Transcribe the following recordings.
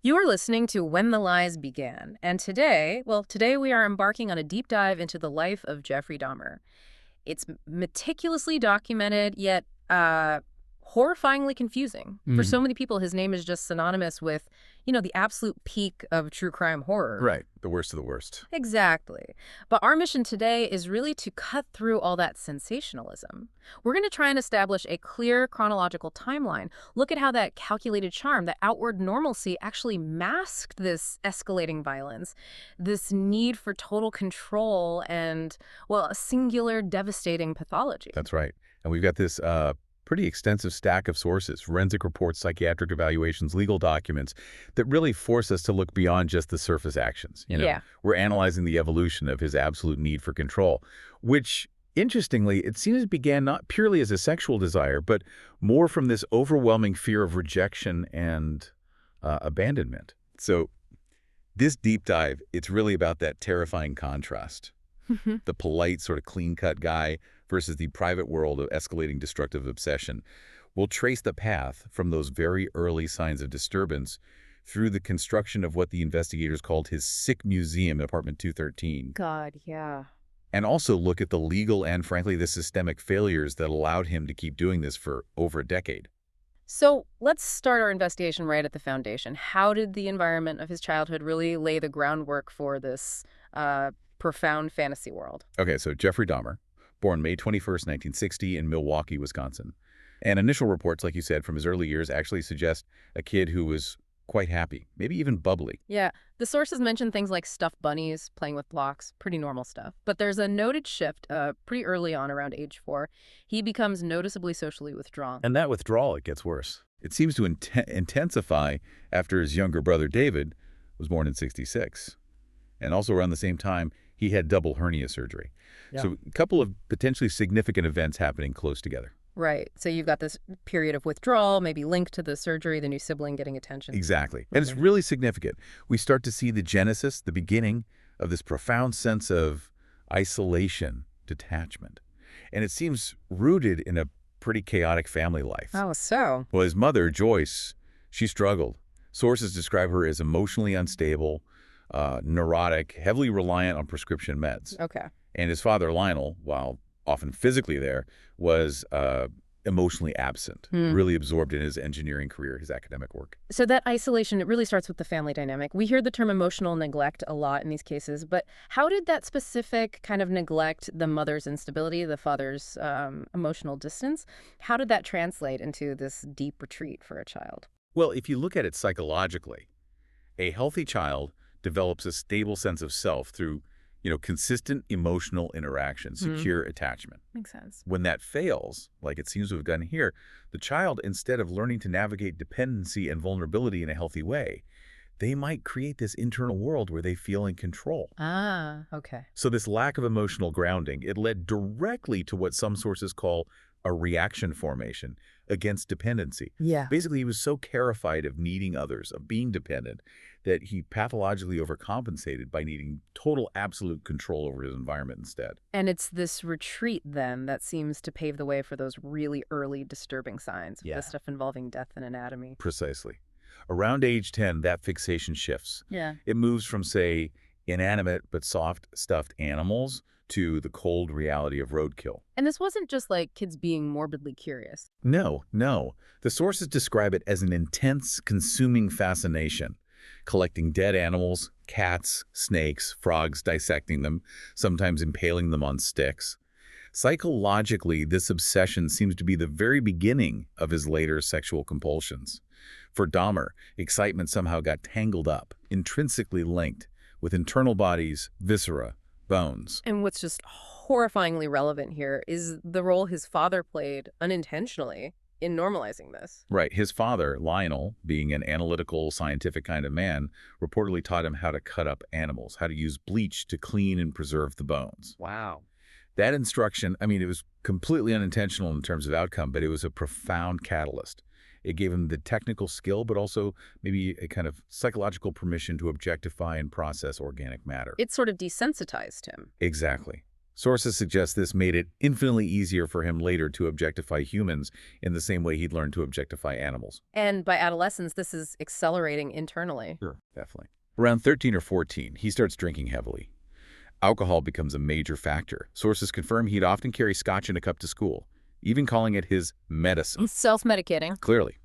You are listening to When the Lies Began, and today we are embarking on a deep dive into the life of Jeffrey Dahmer. It's meticulously documented, yet horrifyingly confusing. For Mhm. so many people, his name is just synonymous with, the absolute peak of true crime horror. Right. The worst of the worst. Exactly. But our mission today is really to cut through all that sensationalism. We're going to try and establish a clear chronological timeline. Look at how that calculated charm, that outward normalcy actually masked this escalating violence, this need for total control and, well, a singular devastating pathology. That's right. And we've got this pretty extensive stack of sources, forensic reports, psychiatric evaluations, legal documents that really force us to look beyond just the surface actions. Yeah. We're analyzing the evolution of his absolute need for control, which, interestingly, it seems began not purely as a sexual desire, but more from this overwhelming fear of rejection and abandonment. So this deep dive, it's really about that terrifying contrast. The polite, sort of clean-cut guy versus the private world of escalating destructive obsession. We'll trace the path from those very early signs of disturbance through the construction of what the investigators called his sick museum in apartment 213, God, yeah. and also look at the legal and, frankly, the systemic failures that allowed him to keep doing this for over a decade. So let's start our investigation right at the foundation. How did the environment of his childhood really lay the groundwork for this profound fantasy world? Okay, so Jeffrey Dahmer, born May 21st, 1960 in Milwaukee, Wisconsin. And initial reports, like you said, from his early years actually suggest a kid who was quite happy, maybe even bubbly. Yeah, the sources mention things like stuffed bunnies, playing with blocks, pretty normal stuff. But there's a noted shift pretty early on, around age 4. He becomes noticeably socially withdrawn. And that withdrawal, it gets worse. It seems to intensify after his younger brother David was born in 66. And also around the same time, he had double hernia surgery. Yeah. So a couple of potentially significant events happening close together. Right. So you've got this period of withdrawal, maybe linked to the surgery, the new sibling getting attention. Exactly. And it's really significant. We start to see the genesis, the beginning of this profound sense of isolation, detachment. And it seems rooted in a pretty chaotic family life. Oh, so? Well, his mother, Joyce, she struggled. Sources describe her as emotionally unstable, neurotic, heavily reliant on prescription meds. Okay. And his father, Lionel, while often physically there, was emotionally absent, really absorbed in his engineering career, his academic work. So that isolation, it really starts with the family dynamic. We hear the term emotional neglect a lot in these cases, but how did that specific kind of neglect, the mother's instability, the father's emotional distance, how did that translate into this deep retreat for a child? Well, if you look at it psychologically, a healthy child develops a stable sense of self through consistent emotional interaction, secure attachment. Makes sense. When that fails, like it seems to have done here, the child, instead of learning to navigate dependency and vulnerability in a healthy way, they might create this internal world where they feel in control. Ah, okay. So this lack of emotional grounding, it led directly to what some sources call a reaction formation against dependency. Yeah. Basically, he was so terrified of needing others, of being dependent, that he pathologically overcompensated by needing total absolute control over his environment instead. And it's this retreat, then, that seems to pave the way for those really early disturbing signs, Yeah. the stuff involving death and anatomy. Precisely. Around age 10, that fixation shifts. Yeah. It moves from, say, inanimate but soft stuffed animals to the cold reality of roadkill. And this wasn't just like kids being morbidly curious. No. The sources describe it as an intense, consuming fascination, collecting dead animals, cats, snakes, frogs, dissecting them, sometimes impaling them on sticks. Psychologically, this obsession seems to be the very beginning of his later sexual compulsions. For Dahmer, excitement somehow got tangled up, intrinsically linked, with internal bodies, viscera, bones. And what's just horrifyingly relevant here is the role his father played unintentionally in normalizing this. Right. His father, Lionel, being an analytical, scientific kind of man, reportedly taught him how to cut up animals, how to use bleach to clean and preserve the bones. Wow. That instruction, it was completely unintentional in terms of outcome, but it was a profound catalyst. It gave him the technical skill, but also maybe a kind of psychological permission to objectify and process organic matter. It sort of desensitized him. Exactly. Sources suggest this made it infinitely easier for him later to objectify humans in the same way he'd learned to objectify animals. And by adolescence, this is accelerating internally. Sure. Definitely. Around 13 or 14, he starts drinking heavily. Alcohol becomes a major factor. Sources confirm he'd often carry scotch in a cup to school, even calling it his medicine. Self-medicating. Clearly,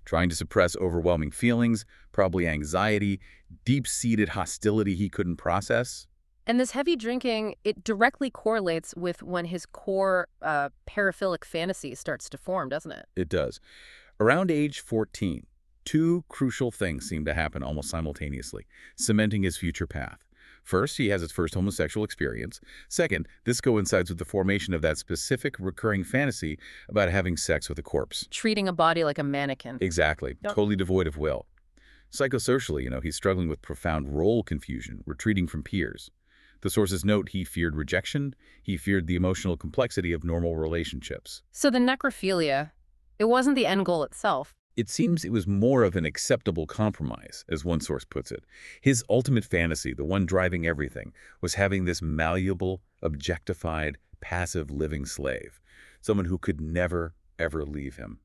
trying to suppress overwhelming feelings, probably anxiety, deep-seated hostility he couldn't process. And this heavy drinking, it directly correlates with when his core paraphilic fantasy starts to form, doesn't it? It does. Around age 14, two crucial things seem to happen almost simultaneously, cementing his future path. First, he has his first homosexual experience. Second, this coincides with the formation of that specific recurring fantasy about having sex with a corpse. Treating a body like a mannequin. Exactly. Yep. Totally devoid of will. Psychosocially, he's struggling with profound role confusion, retreating from peers. The sources note he feared rejection. He feared the emotional complexity of normal relationships. So the necrophilia, it wasn't the end goal itself. It seems it was more of an acceptable compromise, as one source puts it. His ultimate fantasy, the one driving everything, was having this malleable, objectified, passive living slave, someone who could never, ever leave him.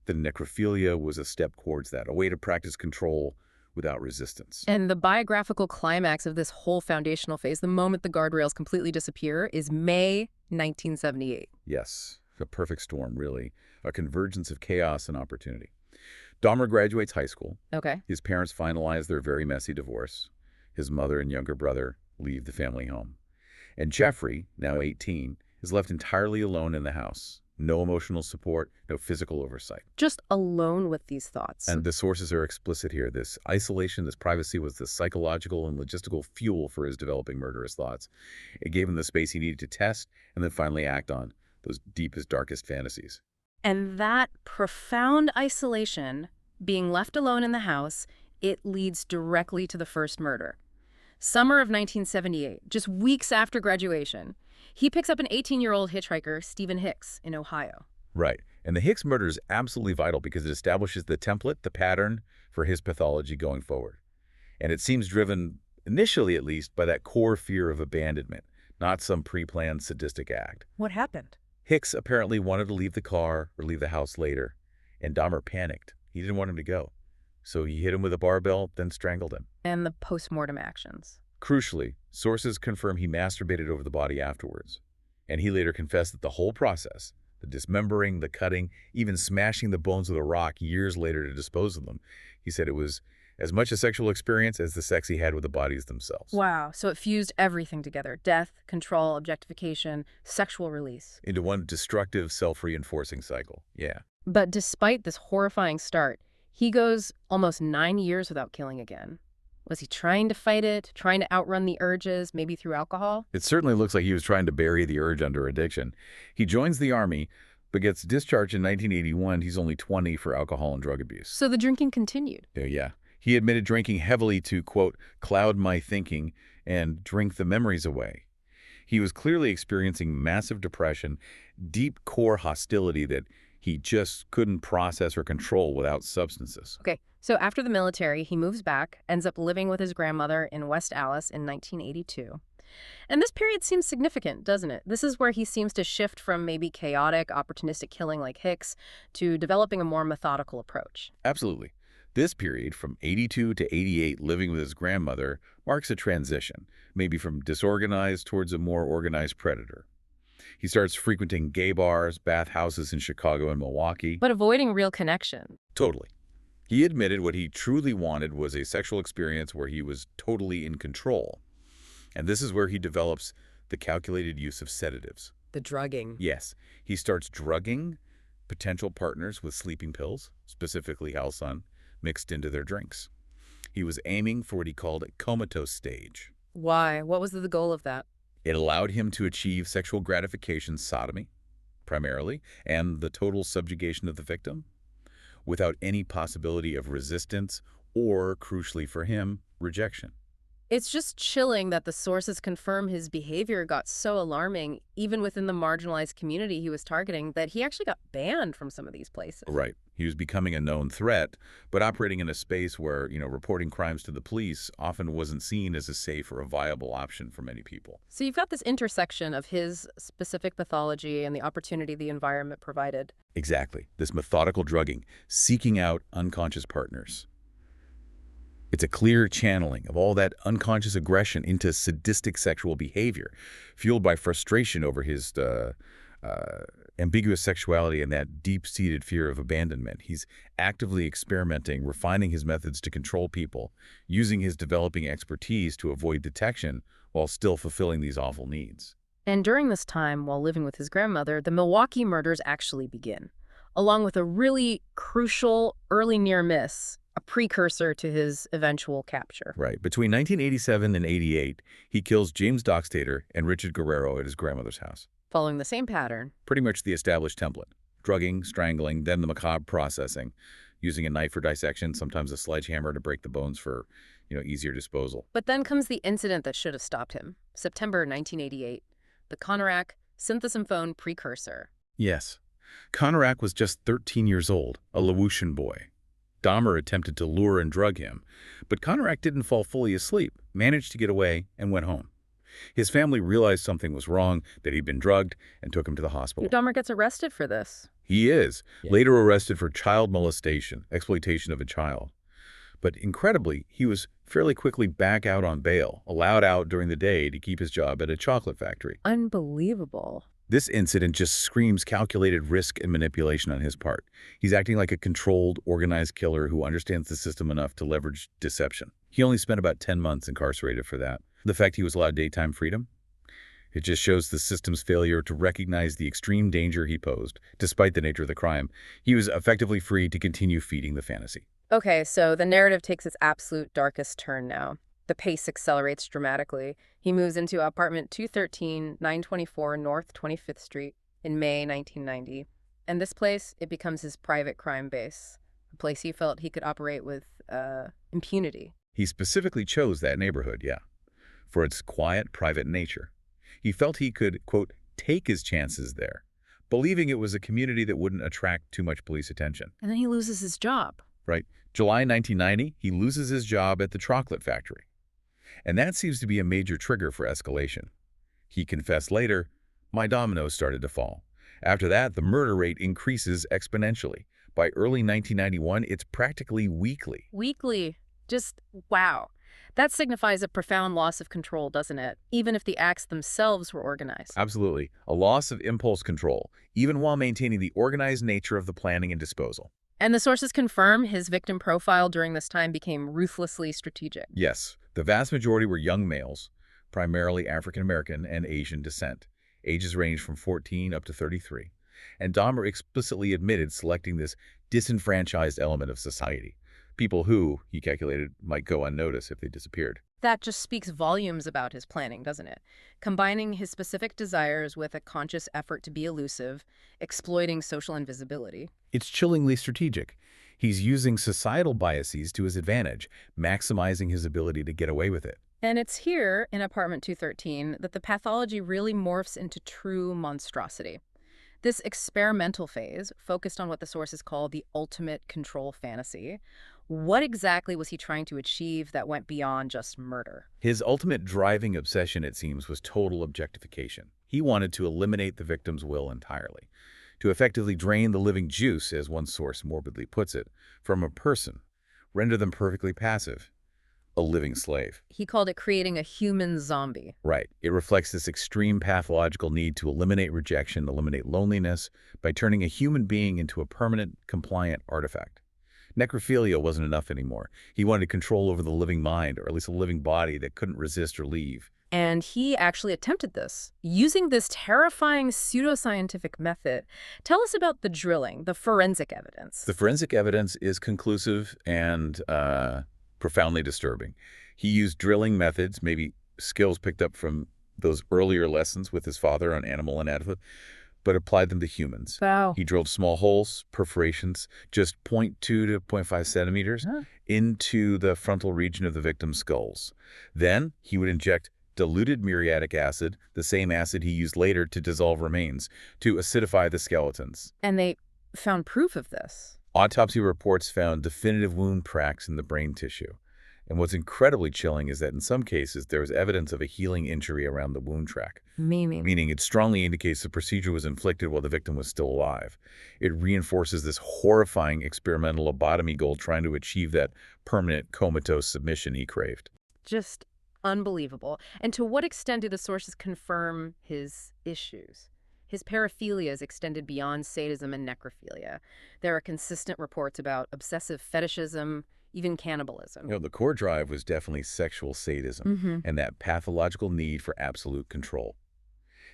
The necrophilia was a step towards that, a way to practice control without resistance. And the biographical climax of this whole foundational phase, the moment the guardrails completely disappear, is May 1978. Yes, a perfect storm, really. A convergence of chaos and opportunity. Dahmer graduates high school. Okay. His parents finalize their very messy divorce. His mother and younger brother leave the family home. And Jeffrey, now 18, is left entirely alone in the house. No emotional support, no physical oversight. Just alone with these thoughts. And the sources are explicit here. This isolation, this privacy was the psychological and logistical fuel for his developing murderous thoughts. It gave him the space he needed to test and then finally act on those deepest, darkest fantasies. And that profound isolation, being left alone in the house, it leads directly to the first murder. Summer of 1978, just weeks after graduation, he picks up an 18-year-old hitchhiker, Stephen Hicks, in Ohio. Right. And the Hicks murder is absolutely vital because it establishes the template, the pattern for his pathology going forward. And it seems driven, initially at least, by that core fear of abandonment, not some pre-planned sadistic act. What happened? Hicks apparently wanted to leave the car or leave the house later, and Dahmer panicked. He didn't want him to go. So he hit him with a barbell, then strangled him. And the post-mortem actions. Crucially, sources confirm he masturbated over the body afterwards. And he later confessed that the whole process, the dismembering, the cutting, even smashing the bones with a rock years later to dispose of them, he said it was as much a sexual experience as the sex he had with the bodies themselves. Wow, so it fused everything together. Death, control, objectification, sexual release. Into one destructive, self-reinforcing cycle. Yeah. But despite this horrifying start, he goes almost 9 years without killing again. Was he trying to fight it, trying to outrun the urges, maybe through alcohol? It certainly looks like he was trying to bury the urge under addiction. He joins the Army, but gets discharged in 1981. He's only 20 for alcohol and drug abuse. So the drinking continued. Yeah. He admitted drinking heavily to, quote, cloud my thinking and drink the memories away. He was clearly experiencing massive depression, deep core hostility that he just couldn't process or control without substances. Okay, so after the military, he moves back, ends up living with his grandmother in West Allis in 1982. And this period seems significant, doesn't it? This is where he seems to shift from maybe chaotic, opportunistic killing like Hicks to developing a more methodical approach. Absolutely. This period, from 82 to 88, living with his grandmother, marks a transition, maybe from disorganized towards a more organized predator. He starts frequenting gay bars, bathhouses in Chicago and Milwaukee. But avoiding real connection. Totally. He admitted what he truly wanted was a sexual experience where he was totally in control. And this is where he develops the calculated use of sedatives. The drugging. Yes. He starts drugging potential partners with sleeping pills, specifically Halcyon, mixed into their drinks. He was aiming for what he called a comatose stage. Why? What was the goal of that? It allowed him to achieve sexual gratification, sodomy, primarily, and the total subjugation of the victim, without any possibility of resistance or, crucially for him, rejection. It's just chilling that the sources confirm his behavior got so alarming, even within the marginalized community he was targeting, that he actually got banned from some of these places. Right. He was becoming a known threat, but operating in a space where, reporting crimes to the police often wasn't seen as a safe or a viable option for many people. So you've got this intersection of his specific pathology and the opportunity the environment provided. Exactly. This methodical drugging, seeking out unconscious partners. It's a clear channeling of all that unconscious aggression into sadistic sexual behavior, fueled by frustration over his ambiguous sexuality and that deep-seated fear of abandonment. He's actively experimenting, refining his methods to control people, using his developing expertise to avoid detection while still fulfilling these awful needs. And during this time, while living with his grandmother, the Milwaukee murders actually begin, along with a really crucial early near miss, a precursor to his eventual capture. Right. Between 1987 and 88, he kills James Dockstader and Richard Guerrero at his grandmother's house. Following the same pattern. Pretty much the established template. Drugging, strangling, then the macabre processing, using a knife for dissection, sometimes a sledgehammer to break the bones for, easier disposal. But then comes the incident that should have stopped him. September 1988, the Konarak synthesymphone precursor. Yes. Konarak was just 13 years old, a Laotian boy. Dahmer attempted to lure and drug him, but Konarak didn't fall fully asleep, managed to get away, and went home. His family realized something was wrong, that he'd been drugged, and took him to the hospital. Dahmer gets arrested for this. He is, later arrested for child molestation, exploitation of a child. But incredibly, he was fairly quickly back out on bail, allowed out during the day to keep his job at a chocolate factory. Unbelievable. This incident just screams calculated risk and manipulation on his part. He's acting like a controlled, organized killer who understands the system enough to leverage deception. He only spent about 10 months incarcerated for that. The fact he was allowed daytime freedom? It just shows the system's failure to recognize the extreme danger he posed. Despite the nature of the crime, he was effectively free to continue feeding the fantasy. Okay, so the narrative takes its absolute darkest turn now. The pace accelerates dramatically. He moves into apartment 213, 924 North 25th Street in May 1990. And this place, it becomes his private crime base, a place he felt he could operate with impunity. He specifically chose that neighborhood, for its quiet, private nature. He felt he could, quote, take his chances there, believing it was a community that wouldn't attract too much police attention. And then he loses his job. Right. July 1990, he loses his job at the chocolate factory. And that seems to be a major trigger for escalation. He confessed later, my dominoes started to fall. After that, the murder rate increases exponentially. By early 1991, it's practically weekly. Weekly. Just wow. That signifies a profound loss of control, doesn't it? Even if the acts themselves were organized. Absolutely. A loss of impulse control, even while maintaining the organized nature of the planning and disposal. And the sources confirm his victim profile during this time became ruthlessly strategic. Yes. The vast majority were young males, primarily African-American and Asian descent. Ages ranged from 14 up to 33. And Dahmer explicitly admitted selecting this disenfranchised element of society. People who, he calculated, might go unnoticed if they disappeared. That just speaks volumes about his planning, doesn't it? Combining his specific desires with a conscious effort to be elusive, exploiting social invisibility. It's chillingly strategic. He's using societal biases to his advantage, maximizing his ability to get away with it. And it's here, in apartment 213, that the pathology really morphs into true monstrosity. This experimental phase, focused on what the sources call the ultimate control fantasy, what exactly was he trying to achieve that went beyond just murder? His ultimate driving obsession, it seems, was total objectification. He wanted to eliminate the victim's will entirely, to effectively drain the living juice, as one source morbidly puts it, from a person, render them perfectly passive, a living slave. He called it creating a human zombie. Right. It reflects this extreme pathological need to eliminate rejection, eliminate loneliness, by turning a human being into a permanent, compliant artifact. Necrophilia wasn't enough anymore. He wanted control over the living mind, or at least a living body that couldn't resist or leave. And he actually attempted this, using this terrifying pseudoscientific method. Tell us about the drilling, the forensic evidence. The forensic evidence is conclusive and profoundly disturbing. He used drilling methods, maybe skills picked up from those earlier lessons with his father on animal anatomy, but applied them to humans. Wow. He drilled small holes, perforations, just 0.2 to 0.5 centimeters into the frontal region of the victim's skulls. Then he would inject diluted muriatic acid, the same acid he used later to dissolve remains, to acidify the skeletons. And they found proof of this. Autopsy reports found definitive wound cracks in the brain tissue. And what's incredibly chilling is that in some cases, there was evidence of a healing injury around the wound track, Meaning. meaning it strongly indicates the procedure was inflicted while the victim was still alive. It reinforces this horrifying experimental lobotomy goal trying to achieve that permanent comatose submission he craved. Just unbelievable. And to what extent do the sources confirm his issues? His paraphilia is extended beyond sadism and necrophilia. There are consistent reports about obsessive fetishism, even cannibalism. The core drive was definitely sexual sadism and that pathological need for absolute control.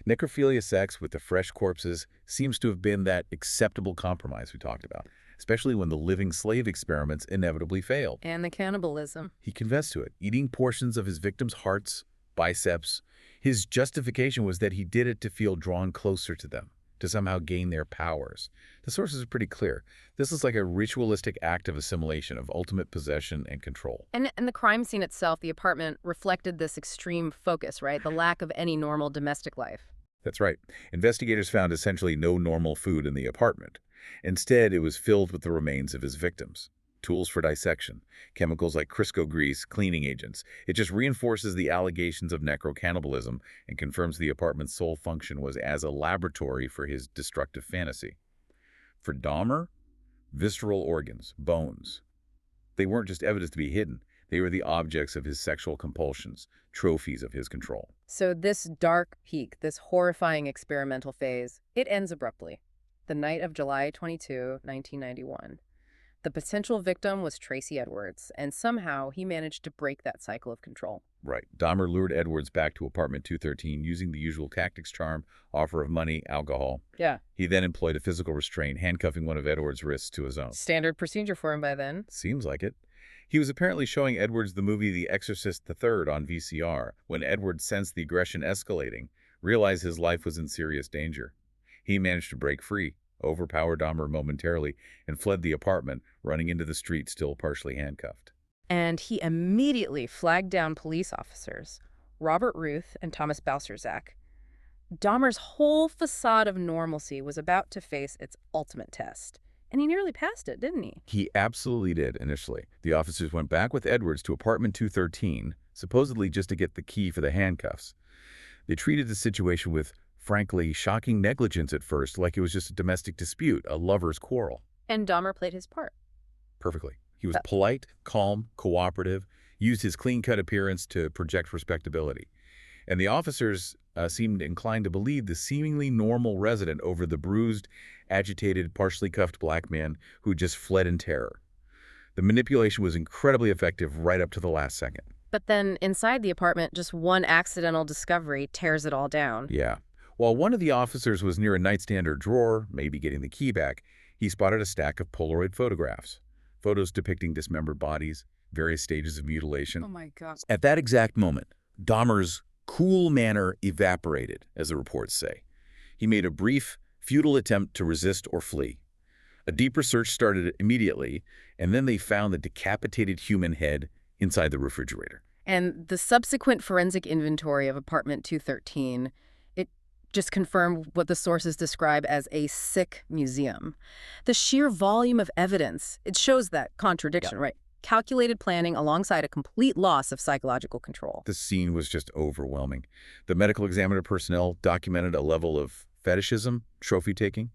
Necrophilia sex with the fresh corpses seems to have been that acceptable compromise we talked about, especially when the living slave experiments inevitably failed. And the cannibalism. He confessed to it, eating portions of his victims' hearts, biceps. His justification was that he did it to feel drawn closer to them, to somehow gain their powers. The sources are pretty clear. This is like a ritualistic act of assimilation, of ultimate possession and control. And the crime scene itself, the apartment, reflected this extreme focus, right? The lack of any normal domestic life. That's right. Investigators found essentially no normal food in the apartment. Instead, it was filled with the remains of his victims. Tools for dissection, chemicals like Crisco grease, cleaning agents. It just reinforces the allegations of necrocannibalism and confirms the apartment's sole function was as a laboratory for his destructive fantasy. For Dahmer, visceral organs, bones, they weren't just evidence to be hidden. They were the objects of his sexual compulsions, trophies of his control. So this dark peak, this horrifying experimental phase, it ends abruptly. The night of July 22, 1991. The potential victim was Tracy Edwards, and somehow he managed to break that cycle of control. Right. Dahmer lured Edwards back to apartment 213 using the usual tactics: charm, offer of money, alcohol. Yeah. He then employed a physical restraint, handcuffing one of Edwards' wrists to his own. Standard procedure for him by then. Seems like it. He was apparently showing Edwards the movie The Exorcist III on VCR when Edwards sensed the aggression escalating, realized his life was in serious danger. He managed to break free, overpowered Dahmer momentarily, and fled the apartment, running into the street still partially handcuffed. And he immediately flagged down police officers, Robert Ruth and Thomas Balcerzak. Dahmer's whole facade of normalcy was about to face its ultimate test. And he nearly passed it, didn't he? He absolutely did initially. The officers went back with Edwards to apartment 213, supposedly just to get the key for the handcuffs. They treated the situation with, frankly, shocking negligence at first, like it was just a domestic dispute, a lover's quarrel. And Dahmer played his part. Perfectly. He was polite, calm, cooperative, used his clean-cut appearance to project respectability. And the officers seemed inclined to believe the seemingly normal resident over the bruised, agitated, partially cuffed black man who just fled in terror. The manipulation was incredibly effective right up to the last second. But then inside the apartment, just one accidental discovery tears it all down. Yeah. While one of the officers was near a nightstand or drawer, maybe getting the key back, he spotted a stack of Polaroid photographs. Photos depicting dismembered bodies, various stages of mutilation. Oh my God. At that exact moment, Dahmer's cool manner evaporated, as the reports say. He made a brief, futile attempt to resist or flee. A deeper search started immediately, and then they found the decapitated human head inside the refrigerator. And the subsequent forensic inventory of apartment 213, it just confirmed what the sources describe as a sick museum. The sheer volume of evidence, it shows that contradiction, right? Calculated planning alongside a complete loss of psychological control. The scene was just overwhelming. The medical examiner personnel documented a level of fetishism, trophy-taking.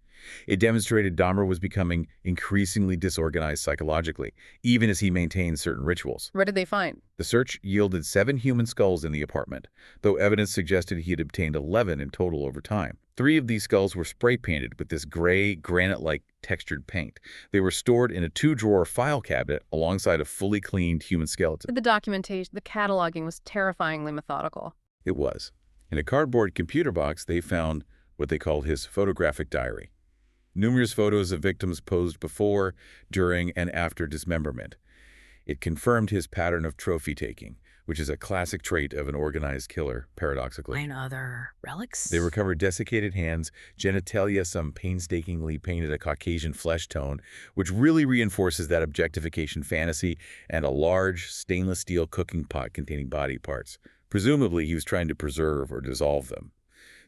It demonstrated Dahmer was becoming increasingly disorganized psychologically, even as he maintained certain rituals. What did they find? The search yielded 7 human skulls in the apartment, though evidence suggested he had obtained 11 in total over time. 3 of these skulls were spray-painted with this gray, granite-like textured paint. They were stored in a 2-drawer file cabinet alongside a fully cleaned human skeleton. The documentation, the cataloging was terrifyingly methodical. It was. In a cardboard computer box, they found what they called his photographic diary. Numerous photos of victims posed before, during, and after dismemberment. It confirmed his pattern of trophy-taking, which is a classic trait of an organized killer, paradoxically. And other relics? They recovered desiccated hands, genitalia, some painstakingly painted a Caucasian flesh tone, which really reinforces that objectification fantasy, and a large stainless steel cooking pot containing body parts. Presumably, he was trying to preserve or dissolve them.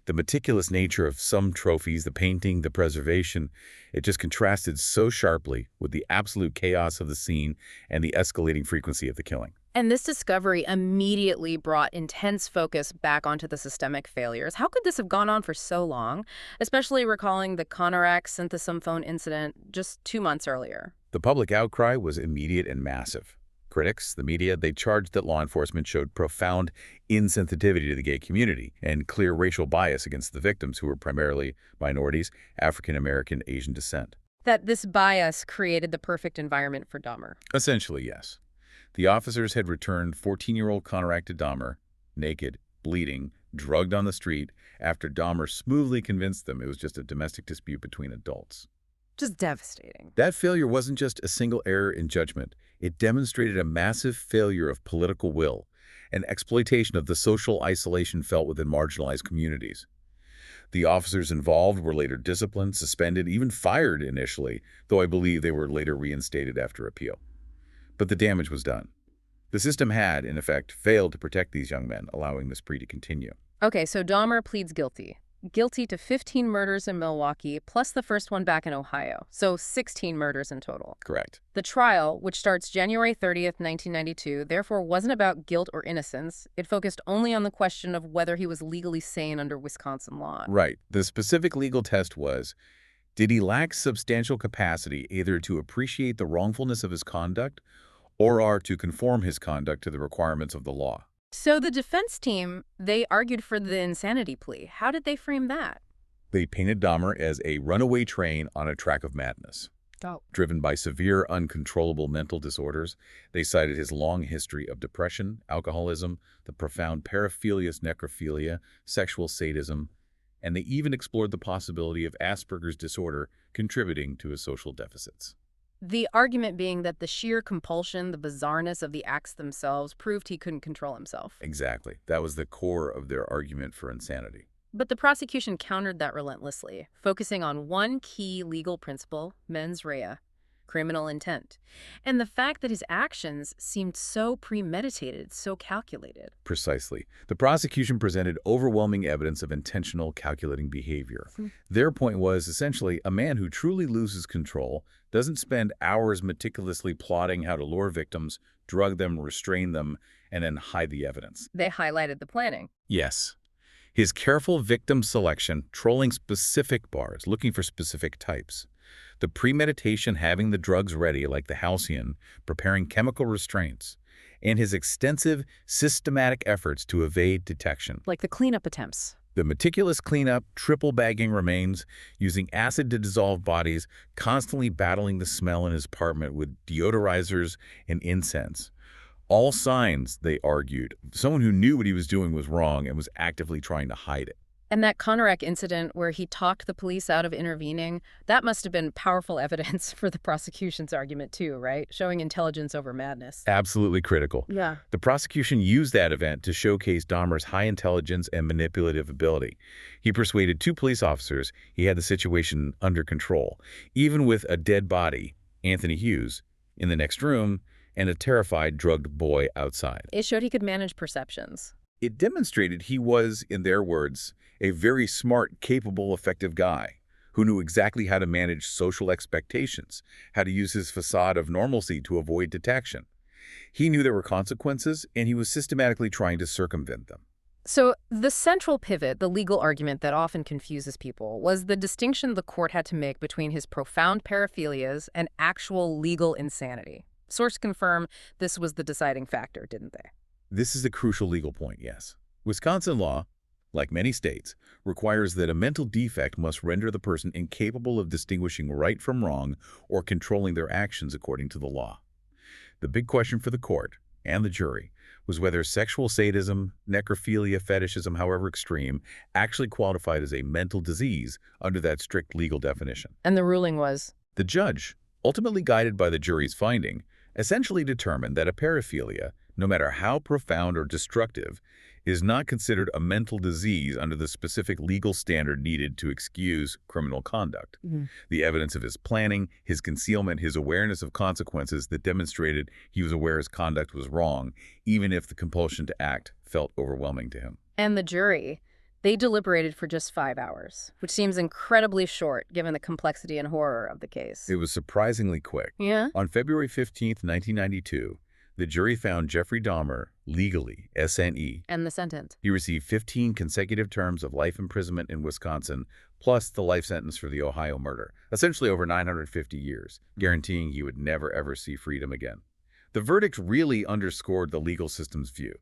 The meticulous nature of some trophies, the painting, the preservation, it just contrasted so sharply with the absolute chaos of the scene and the escalating frequency of the killing. And this discovery immediately brought intense focus back onto the systemic failures. How could this have gone on for so long, especially recalling the Conorak synthesome phone incident just 2 months earlier? The public outcry was immediate and massive. Critics, the media, they charged that law enforcement showed profound insensitivity to the gay community and clear racial bias against the victims, who were primarily minorities, African American, Asian descent. That this bias created the perfect environment for Dahmer. Essentially, yes. The officers had returned 14-year-old Conorak to Dahmer, naked, bleeding, drugged on the street, after Dahmer smoothly convinced them it was just a domestic dispute between adults. Just devastating. That failure wasn't just a single error in judgment. It demonstrated a massive failure of political will and exploitation of the social isolation felt within marginalized communities. The officers involved were later disciplined, suspended, even fired initially, though I believe they were later reinstated after appeal. But the damage was done. The system had, in effect, failed to protect these young men, allowing the spree to continue. Okay, so Dahmer pleads guilty. Guilty to 15 murders in Milwaukee, plus the first one back in Ohio. So 16 murders in total. Correct. The trial, which starts January 30th, 1992, therefore wasn't about guilt or innocence. It focused only on the question of whether he was legally sane under Wisconsin law. Right. The specific legal test was, did he lack substantial capacity either to appreciate the wrongfulness of his conduct or to conform his conduct to the requirements of the law? So the defense team, they argued for the insanity plea. How did they frame that? They painted Dahmer as a runaway train on a track of madness. Oh. Driven by severe, uncontrollable mental disorders, they cited his long history of depression, alcoholism, the profound paraphilias necrophilia, sexual sadism, and they even explored the possibility of Asperger's disorder contributing to his social deficits. The argument being that the sheer compulsion, the bizarreness of the acts themselves proved he couldn't control himself. Exactly. That was the core of their argument for insanity. But the prosecution countered that relentlessly, focusing on one key legal principle, mens rea, criminal intent, and the fact that his actions seemed so premeditated, so calculated. Precisely. The prosecution presented overwhelming evidence of intentional, calculating behavior. Their point was, essentially, a man who truly loses control doesn't spend hours meticulously plotting how to lure victims, drug them, restrain them, and then hide the evidence. They highlighted the planning. Yes. His careful victim selection, trolling specific bars, looking for specific types. The premeditation, having the drugs ready like the halcyon, preparing chemical restraints, and his extensive, systematic efforts to evade detection. Like the cleanup attempts. The meticulous cleanup, triple bagging remains, using acid to dissolve bodies, constantly battling the smell in his apartment with deodorizers and incense. All signs, they argued, someone who knew what he was doing was wrong and was actively trying to hide it. And that Conorak incident where he talked the police out of intervening, that must have been powerful evidence for the prosecution's argument too, right? Showing intelligence over madness. Absolutely critical. Yeah. The prosecution used that event to showcase Dahmer's high intelligence and manipulative ability. He persuaded 2 police officers he had the situation under control, even with a dead body, Anthony Hughes, in the next room and a terrified, drugged boy outside. It showed he could manage perceptions. It demonstrated he was, in their words, a very smart, capable, effective guy who knew exactly how to manage social expectations, how to use his facade of normalcy to avoid detection. He knew there were consequences, and he was systematically trying to circumvent them. So the central pivot, the legal argument that often confuses people, was the distinction the court had to make between his profound paraphilias and actual legal insanity. Sources confirm this was the deciding factor, didn't they? This is the crucial legal point, yes. Wisconsin law, like many states, requires that a mental defect must render the person incapable of distinguishing right from wrong or controlling their actions according to the law. The big question for the court and the jury was whether sexual sadism, necrophilia, fetishism, however extreme, actually qualified as a mental disease under that strict legal definition. And the ruling was? The judge, ultimately guided by the jury's finding, essentially determined that a paraphilia, no matter how profound or destructive, is not considered a mental disease under the specific legal standard needed to excuse criminal conduct. The evidence of his planning, his concealment, his awareness of consequences that demonstrated he was aware his conduct was wrong, even if the compulsion to act felt overwhelming to him. And the jury, They deliberated for just 5 hours, which seems incredibly short given the complexity and horror of the case. It was surprisingly quick. Yeah? On February 15, 1992, the jury found Jeffrey Dahmer legally, SNE. And the sentence. He received 15 consecutive terms of life imprisonment in Wisconsin, plus the life sentence for the Ohio murder, essentially over 950 years, guaranteeing he would never ever see freedom again. The verdict really underscored the legal system's view.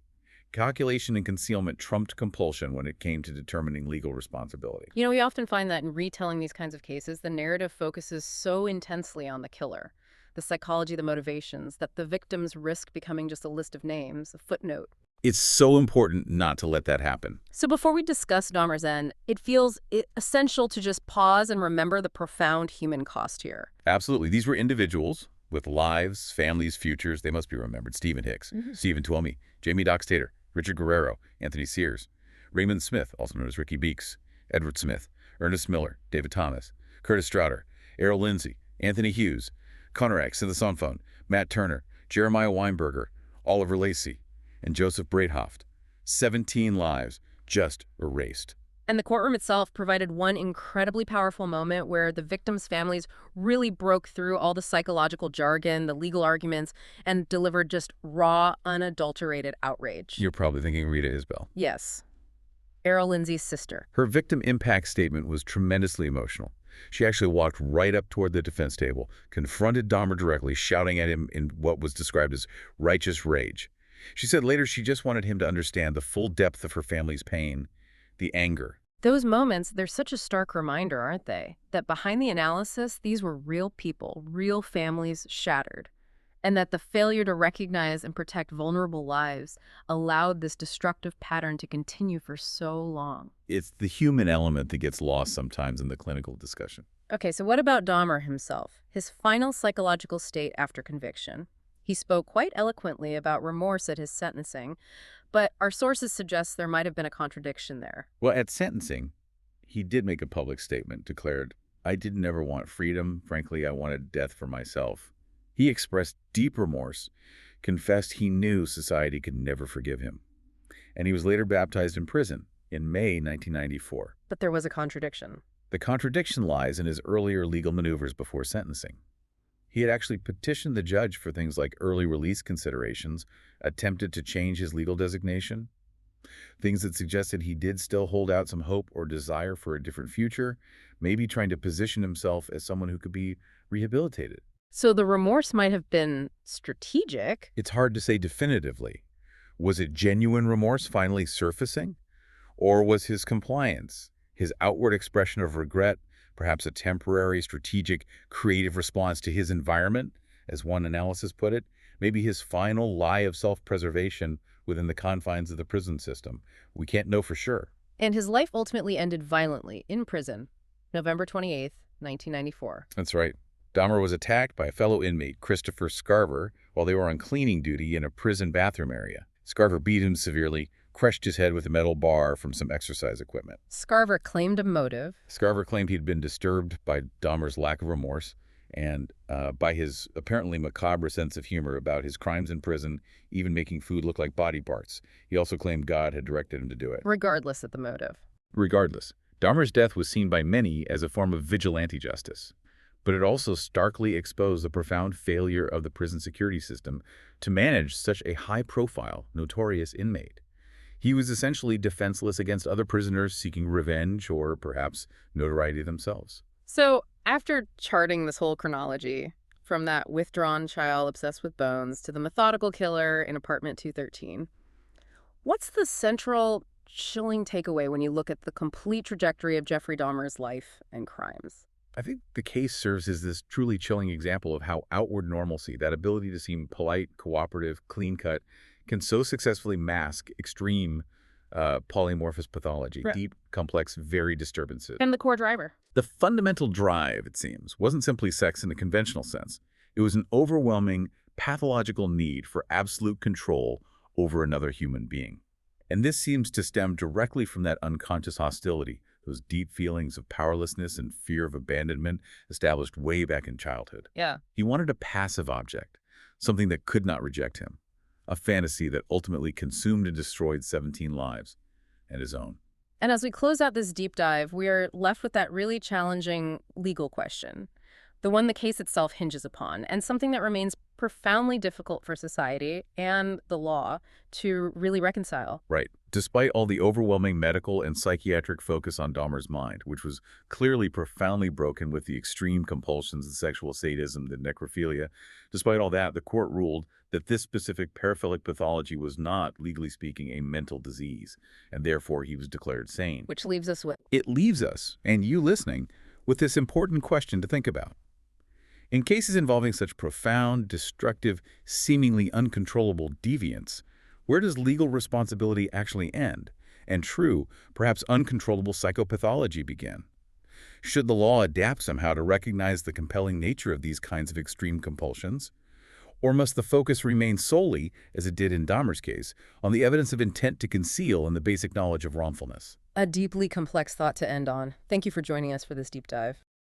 Calculation and concealment trumped compulsion when it came to determining legal responsibility. You know, we often find that in retelling these kinds of cases, the narrative focuses so intensely on the killer, the psychology, the motivations, that the victims risk becoming just a list of names, a footnote. It's so important not to let that happen. So before we discuss Dahmer's end, it feels essential to just pause and remember the profound human cost here. Absolutely. These were individuals with lives, families, futures. They must be remembered. Stephen Hicks, Stephen Tuomi, Jamie Dockstader, Richard Guerrero, Anthony Sears, Raymond Smith, also known as Ricky Beeks, Edward Smith, Ernest Miller, David Thomas, Curtis Strouder, Errol Lindsay, Anthony Hughes, Conorak Sinthasonphone, Matt Turner, Jeremiah Weinberger, Oliver Lacey, and Joseph Breithoft. 17 lives just erased. And the courtroom itself provided one incredibly powerful moment where the victims' families really broke through all the psychological jargon, the legal arguments, and delivered just raw, unadulterated outrage. You're probably thinking Rita Isbell. Yes. Errol Lindsay's sister. Her victim impact statement was tremendously emotional. She actually walked right up toward the defense table, confronted Dahmer directly, shouting at him in what was described as righteous rage. She said later she just wanted him to understand the full depth of her family's pain, the anger. Those moments, they're such a stark reminder, aren't they? That behind the analysis, these were real people, real families shattered. And that the failure to recognize and protect vulnerable lives allowed this destructive pattern to continue for so long. It's the human element that gets lost sometimes in the clinical discussion. Okay, so what about Dahmer himself? His final psychological state after conviction. He spoke quite eloquently about remorse at his sentencing, but our sources suggest there might have been a contradiction there. Well, at sentencing, he did make a public statement, declared, "I didn't ever want freedom. Frankly, I wanted death for myself." He expressed deep remorse, confessed he knew society could never forgive him. And he was later baptized in prison in May 1994. But there was a contradiction. The contradiction lies in his earlier legal maneuvers before sentencing. He had actually petitioned the judge for things like early release considerations, attempted to change his legal designation, things that suggested he did still hold out some hope or desire for a different future, maybe trying to position himself as someone who could be rehabilitated. So the remorse might have been strategic. It's hard to say definitively. Was it genuine remorse finally surfacing? Or was his compliance, his outward expression of regret, perhaps a temporary, strategic, creative response to his environment, as one analysis put it, maybe his final lie of self-preservation within the confines of the prison system? We can't know for sure. And his life ultimately ended violently in prison, November 28th, 1994. That's right. Dahmer was attacked by a fellow inmate, Christopher Scarver, while they were on cleaning duty in a prison bathroom area. Scarver beat him severely, crushed his head with a metal bar from some exercise equipment. Scarver claimed a motive. Scarver claimed he'd been disturbed by Dahmer's lack of remorse and by his apparently macabre sense of humor about his crimes in prison, even making food look like body parts. He also claimed God had directed him to do it. Regardless of the motive. Regardless, Dahmer's death was seen by many as a form of vigilante justice. But it also starkly exposed the profound failure of the prison security system to manage such a high-profile, notorious inmate. He was essentially defenseless against other prisoners seeking revenge or perhaps notoriety themselves. So after charting this whole chronology, from that withdrawn child obsessed with bones to the methodical killer in apartment 213, what's the central chilling takeaway when you look at the complete trajectory of Jeffrey Dahmer's life and crimes? I think the case serves as this truly chilling example of how outward normalcy, that ability to seem polite, cooperative, clean-cut, can so successfully mask extreme polymorphous pathology, Right. deep, complex, varied disturbances. And the core driver. The fundamental drive, it seems, wasn't simply sex in a conventional sense. It was an overwhelming, pathological need for absolute control over another human being. And this seems to stem directly from that unconscious hostility, those deep feelings of powerlessness and fear of abandonment established way back in childhood. Yeah. He wanted a passive object, something that could not reject him, a fantasy that ultimately consumed and destroyed 17 lives and his own. And as we close out this deep dive, we are left with that really challenging legal question, the one the case itself hinges upon, and something that remains profoundly difficult for society and the law to really reconcile. Right. Despite all the overwhelming medical and psychiatric focus on Dahmer's mind, which was clearly profoundly broken with the extreme compulsions, the sexual sadism, the necrophilia, despite all that, the court ruled that this specific paraphilic pathology was not, legally speaking, a mental disease, and therefore he was declared sane. Which leaves us with It leaves us, and you listening, with this important question to think about. In cases involving such profound, destructive, seemingly uncontrollable deviance, where does legal responsibility actually end, and true, perhaps uncontrollable psychopathology begin? Should the law adapt somehow to recognize the compelling nature of these kinds of extreme compulsions? Or must the focus remain solely, as it did in Dahmer's case, on the evidence of intent to conceal and the basic knowledge of wrongfulness? a deeply complex thought to end on. Thank you for joining us for this deep dive.